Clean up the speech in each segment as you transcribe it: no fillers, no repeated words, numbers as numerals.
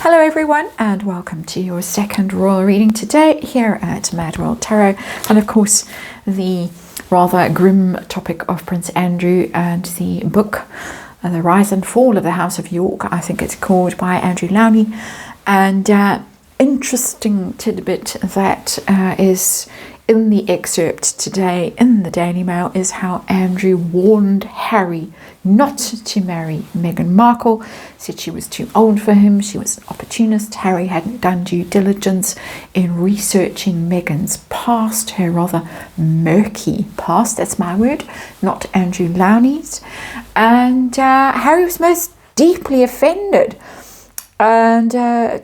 Hello everyone and welcome to your second royal reading today here at MadWorldTarot, and of course the rather grim topic of Prince Andrew and the book The Rise and Fall of the House of York, I think it's called, by Andrew Lowney. And interesting tidbit that is in the excerpt today in the Daily Mail is how Andrew warned Harry not to marry Meghan Markle, said she was too old for him, she was an opportunist. Harry hadn't done due diligence in researching Meghan's past, her rather murky past, that's my word, not Andrew Lowney's. And Harry was most deeply offended and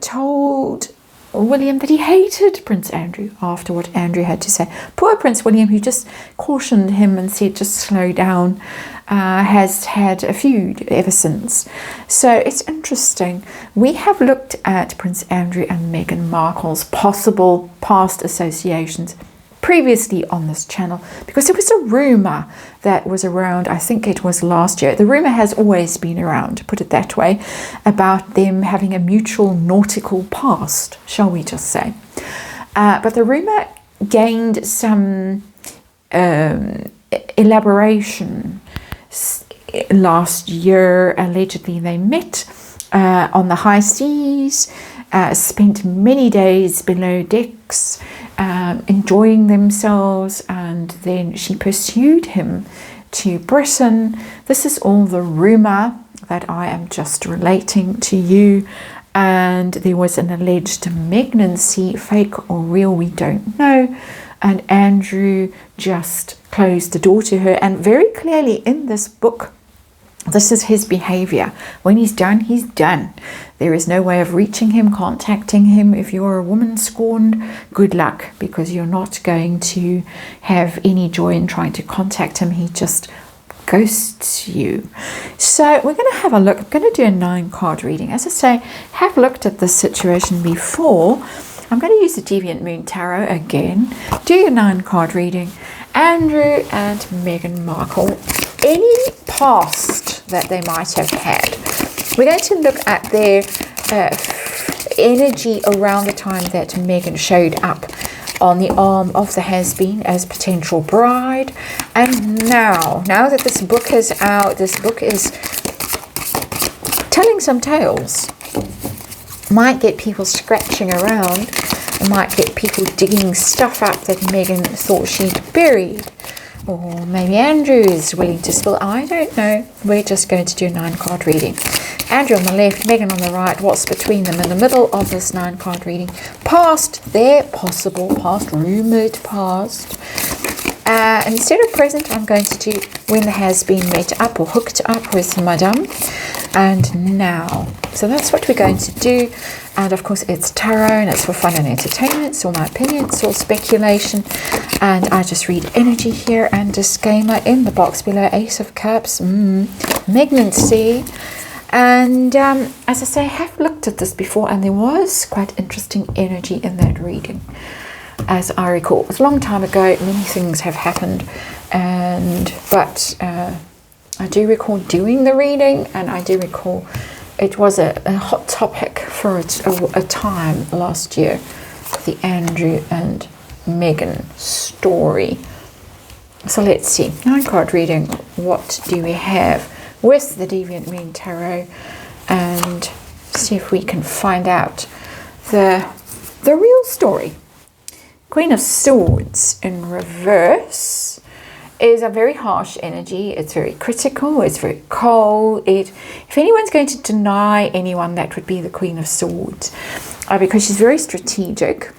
told William that he hated Prince Andrew after what Andrew had to say. Poor Prince William, who just cautioned him and said just slow down, has had a feud ever since. So it's interesting. We have looked at Prince Andrew and Meghan Markle's possible past associations previously on this channel because there was a rumour that was around, I think it was last year. The rumour has always been around, put it that way, about them having a mutual nautical past, shall we just say. But the rumour gained some elaboration last year. Allegedly they met on the high seas, spent many days below decks, enjoying themselves, and then she pursued him to Britain. This is all the rumour that I am just relating to you, and there was an alleged pregnancy, fake or real, we don't know, and Andrew just closed the door to her. And very clearly in this book, this is his behavior. When he's done, he's done. There is no way of reaching him, contacting him. If you're a woman scorned, good luck, because you're not going to have any joy in trying to contact him. He just ghosts you. So we're going to have a look. I'm going to do a 9-card reading. As I say, have looked at this situation before. I'm going to use the Deviant Moon Tarot again. Do your 9-card reading. Andrew and Meghan Markle. Any past that they might have had. We're going to look at their energy around the time that Meghan showed up on the arm of the has-been as potential bride. And now that this book is out, this book is telling some tales. Might get people scratching around. Might get people digging stuff up that Meghan thought she'd buried. Or maybe Andrew is willing to spill. I don't know. We're just going to do a 9-card reading. Andrew on the left, Meghan on the right. What's between them in the middle of this 9-card reading? Past, their possible past, rumoured past. Instead of present, I'm going to do when the has-been met up or hooked up with Madame. And now. So that's what we're going to do. And of course it's tarot and it's for fun and entertainment. It's all my opinion, it's all speculation. And I just read energy here, and disclaimer in the box below, Ace of Cups, malignancy. And as I say, I have looked at this before, and there was quite interesting energy in that reading, as I recall. It was a long time ago, many things have happened, but I do recall doing the reading, and I do recall it was a hot topic for a time last year, the Andrew and Meghan story. So let's see, 9-card reading. What do we have with the Deviant Moon Tarot, and see if we can find out the real story. Queen of Swords in reverse is a very harsh energy. It's very critical, it's very cold. If anyone's going to deny anyone, that would be the Queen of Swords, because she's very strategic,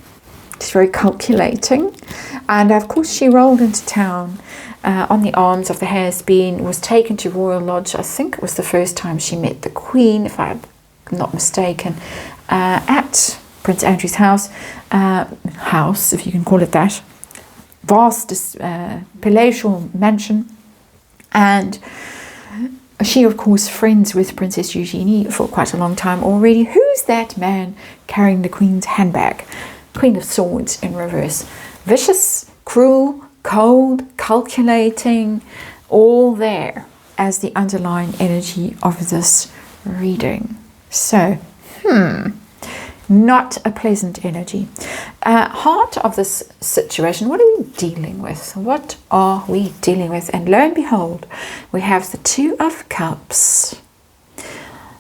she's very calculating, and of course she rolled into town on the arms of the has-been, was taken to Royal Lodge. I think it was the first time she met the Queen, if I'm not mistaken, at Prince Andrew's house, if you can call it that. Vast palatial mansion, and she of course friends with Princess Eugenie for quite a long time already. Who's that man carrying the Queen's handbag? Queen of Swords in reverse. Vicious, cruel, cold, calculating, all there as the underlying energy of this reading. So Not a pleasant energy. Heart of this situation, what are we dealing with? What are we dealing with? And lo and behold, we have the Two of Cups.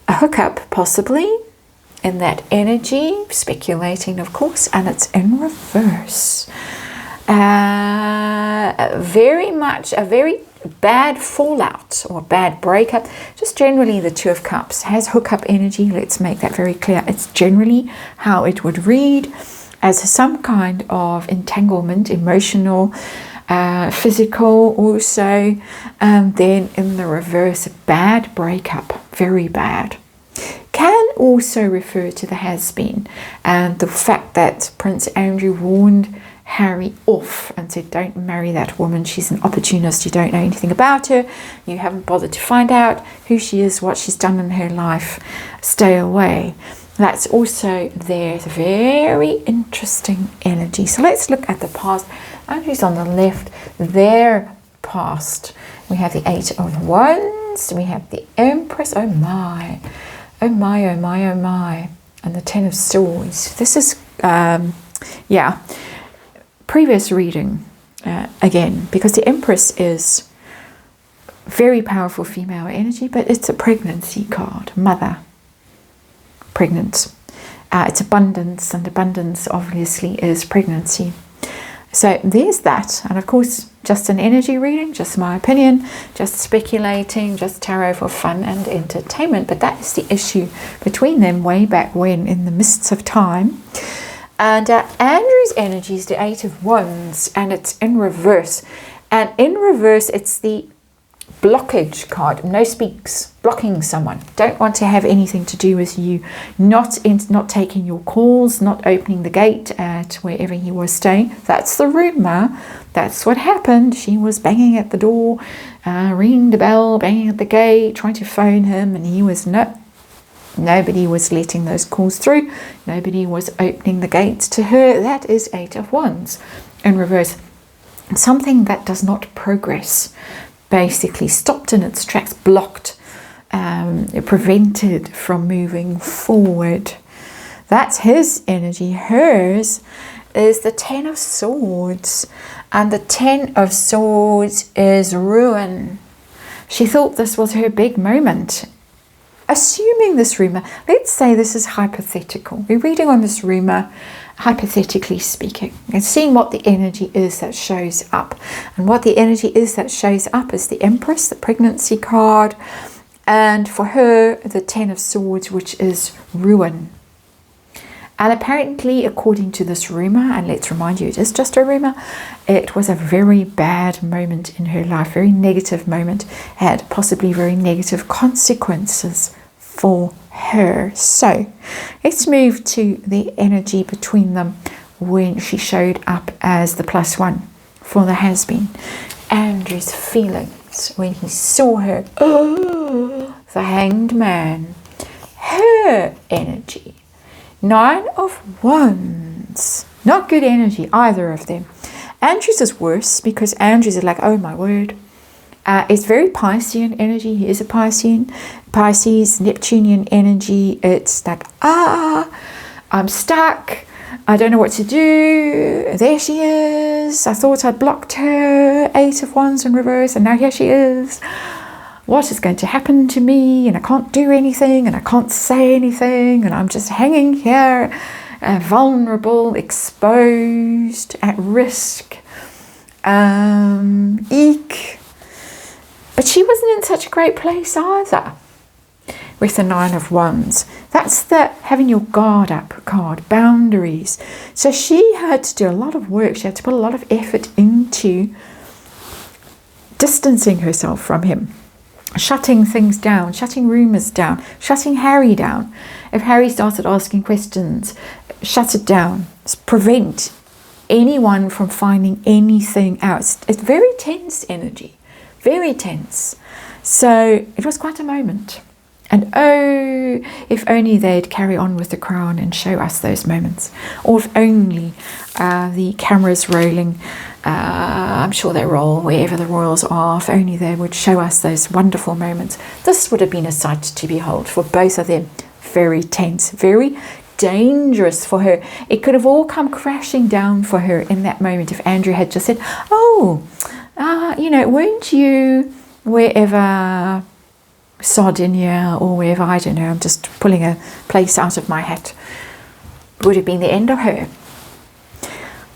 A hookup, possibly, in that energy, speculating, of course, and it's in reverse. Very much a very bad fallout or bad breakup. Just generally, the Two of Cups has hookup energy. Let's make that very clear. It's generally how it would read, as some kind of entanglement, emotional, physical also. Then in the reverse, a bad breakup, very bad. Can also refer to the has-been, and the fact that Prince Andrew warned Harry off and said, don't marry that woman, she's an opportunist, you don't know anything about her, you haven't bothered to find out who she is, what she's done in her life, stay away. That's also there. It's a very interesting energy. So let's look at the past. Andrew's on the left, their past. We have the Eight of Wands, we have the Empress, oh my, oh my, oh my, oh my, and the Ten of Swords. This is, previous reading again, because the Empress is very powerful female energy, but it's a pregnancy card, mother, pregnant. It's abundance, and abundance obviously is pregnancy. So there's that, and of course just an energy reading, just my opinion, just speculating, just tarot for fun and entertainment, but that is the issue between them way back when, in the mists of time. And Andrew's energy is the Eight of Wands, and it's in reverse. And in reverse, it's the blockage card. No speaks, blocking someone. Don't want to have anything to do with you. Not taking your calls, not opening the gate at wherever he was staying. That's the rumour. That's what happened. She was banging at the door, ringing the bell, banging at the gate, trying to phone him, and he was nobody was letting those calls through. Nobody was opening the gates to her. That is Eight of Wands in reverse. Something that does not progress, basically stopped in its tracks, blocked, prevented from moving forward. That's his energy. Hers is the Ten of Swords, and the Ten of Swords is ruin. She thought this was her big moment. Assuming this rumour, let's say this is hypothetical. We're reading on this rumour, hypothetically speaking, and seeing what the energy is that shows up. And what the energy is that shows up is the Empress, the pregnancy card, and for her, the Ten of Swords, which is ruin. And apparently, according to this rumour, and let's remind you, it is just a rumour, it was a very bad moment in her life, very negative moment, had possibly very negative consequences for her. So, let's move to the energy between them when she showed up as the +1 for the has-been. Andrew's feelings when he saw her, the Hanged Man, her energy. Nine of Wands. Not good energy, either of them. Andrew's is worse because Andrew's is like, oh my word. It's very Piscean energy. He is a Piscean. Pisces, Neptunian energy. It's like, I'm stuck. I don't know what to do. There she is. I thought I'd blocked her. Eight of Wands in reverse, and now here she is. What is going to happen to me? And I can't do anything, and I can't say anything, and I'm just hanging here, vulnerable, exposed, at risk. Eek. But she wasn't in such a great place either with the Nine of Wands. That's the having your guard up card, boundaries. So she had to do a lot of work. She had to put a lot of effort into distancing herself from him. Shutting things down, shutting rumours down, shutting Harry down. If Harry started asking questions, shut it down. Prevent anyone from finding anything out. It's very tense energy, very tense. So it was quite a moment. And oh, if only they'd carry on with the crown and show us those moments. Or if only the cameras rolling, I'm sure they roll wherever the royals are, if only they would show us those wonderful moments. This would have been a sight to behold for both of them. Very tense, very dangerous for her. It could have all come crashing down for her in that moment if Andrew had just said, oh, you know, weren't you wherever, Sardinia or wherever, I don't know, I'm just pulling a place out of my hat. Would have been the end of her.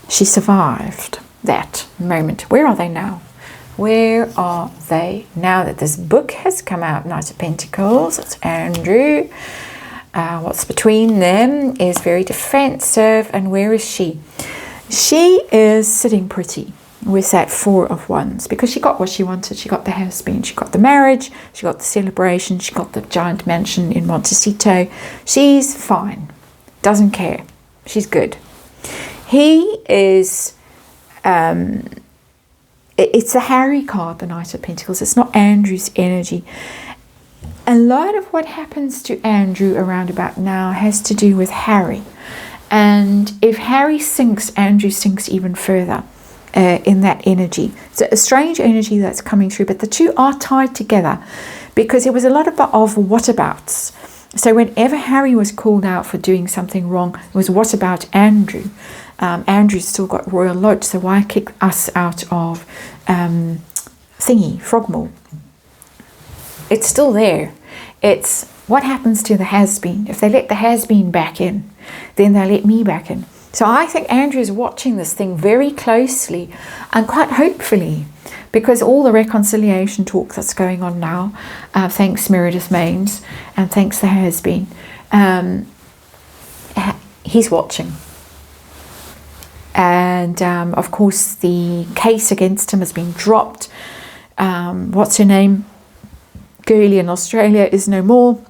She survived that moment. Where are they now? Where are they now that this book has come out? Knight of Pentacles, it's Andrew. What's between them is very defensive. And where is she? She is sitting pretty with that Four of Wands because she got what she wanted. She got the has-been, she got the marriage, she got the celebration, she got the giant mansion in Montecito. She's fine, doesn't care, she's good. He is, it's the Harry card, the Knight of Pentacles. It's not Andrew's energy. A lot of what happens to Andrew around about now has to do with Harry. And if Harry sinks, Andrew sinks even further in that energy. It's a strange energy that's coming through, but the two are tied together because it was a lot of whatabouts. So whenever Harry was called out for doing something wrong, it was what about Andrew? Andrew's still got Royal Lodge, so why kick us out of Frogmore? It's still there. It's what happens to the has-been. If they let the has-been back in, then they let me back in. So I think Andrew's watching this thing very closely and quite hopefully, because all the reconciliation talk that's going on now, thanks Meredith Maines and thanks the has-been, he's watching. And of course the case against him has been dropped. What's her name? Girlie in Australia is no more.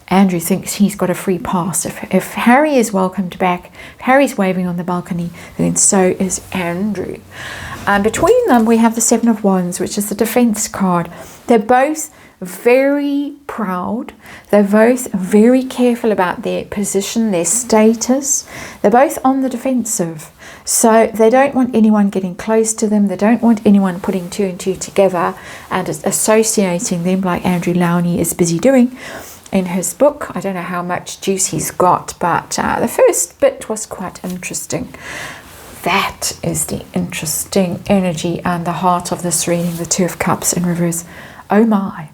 Andrew thinks he's got a free pass. If Harry is welcomed back, if Harry's waving on the balcony, then so is Andrew. Between them, we have the Seven of Wands, which is the defense card. They're both very proud. They're both very careful about their position, their status. They're both on the defensive. So they don't want anyone getting close to them. They don't want anyone putting two and two together and associating them like Andrew Lowney is busy doing in his book. I don't know how much juice he's got, but the first bit was quite interesting. That is the interesting energy and the heart of this reading, the Two of Cups in reverse. Oh my,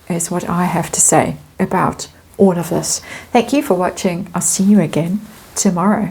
is what I have to say about all of this. Thank you for watching. I'll see you again tomorrow.